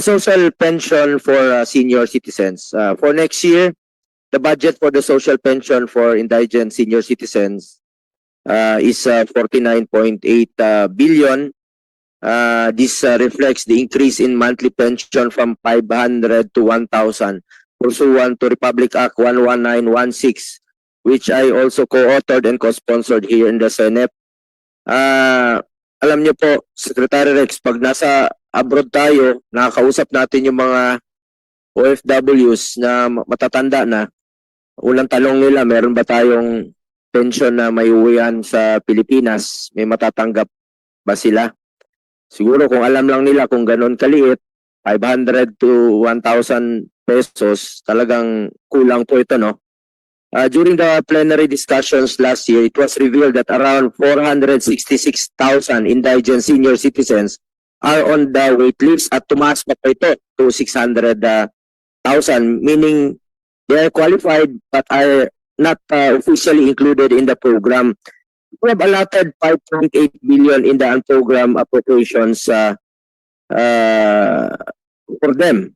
social pension for senior citizens. For next year, the budget for the social pension for indigent senior citizens is 49.8 billion. This reflects the increase in monthly pension from 500 to 1,000 pursuant to Republic Act 11916, which I also co-authored and co-sponsored here in the Senate. Alam niyo po, Secretary Rex, pag nasa abroad tayo, nakakausap natin yung mga OFWs na matatanda na, unang talong nila, meron ba tayong pension na may uwian sa Pilipinas? May matatanggap ba sila? Siguro kung alam lang nila kung ganon kaliit, 500 to 1,000 pesos, talagang kulang po ito, no? During the plenary discussions last year, it was revealed that around 466,000 indigent senior citizens are on the wait list at tumaas pa po ito to 600,000, meaning they are qualified but are not officially included in the program. We have allotted 5.8 billion in the unprogrammed appropriations for them.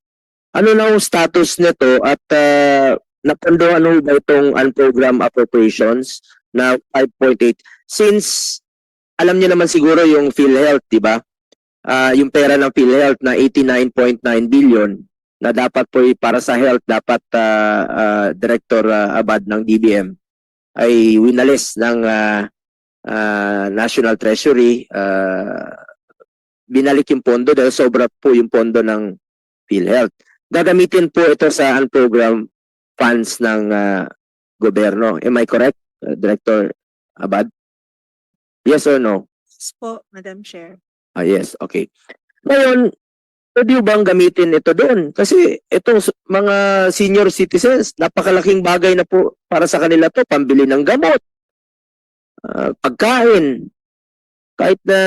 Ano na ang status nito at napondo ano ba itong unprogrammed appropriations na 5.8? Since alam niyo naman siguro yung PhilHealth, di ba? Yung pera ng PhilHealth na 89.9 billion na dapat po para sa health, dapat Director Abad ng DBM ay winalis ng National Treasury. Binalik yung pondo dahil sobra po yung pondo ng PhilHealth. Gagamitin po ito sa unprogrammed funds ng gobyerno. Am I correct, Director Abad? Yes or no? Yes po, Madam Chair. Yes, okay. Ngayon, pwede bang gamitin ito doon? Kasi itong mga senior citizens, napakalaking bagay na po para sa kanila to, pambili ng gamot, pagkain, kahit na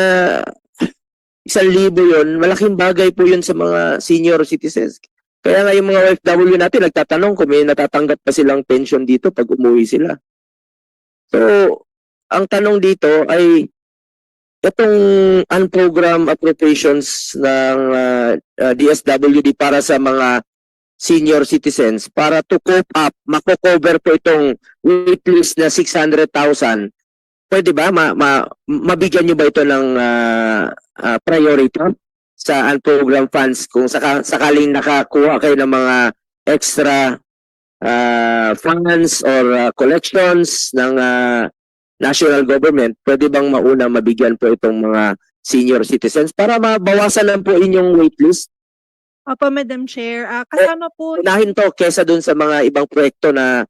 1,000 yun, malaking bagay po yun sa mga senior citizens. Kaya nga yung mga OFW natin nagtatanong kung may natatanggap pa silang pension dito pag umuwi sila. So, ang tanong dito ay itong unprogrammed appropriations ng DSWD para sa mga senior citizens para to cope up, mako-cover po itong waitlist na 600,000. Pwede ba mabigyan nyo ba ito ng priority sa unprogrammed funds kung sakaling nakakuha kayo ng mga extra funds or collections ng national government, pwede bang mauna mabigyan po itong mga senior citizens para mabawasan lang po inyong waitlist? Opo, Madam Chair. Kasama po... Unahin to kesa dun sa mga ibang proyekto na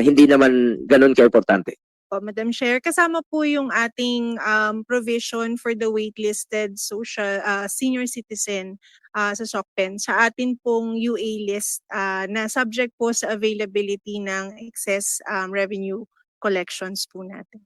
hindi naman ganun ka-importante. Madam Chair, kasama po yung ating provision for the waitlisted social senior citizen sa SOCPEN sa atin pong UA list na subject po sa availability ng excess revenue collections po natin.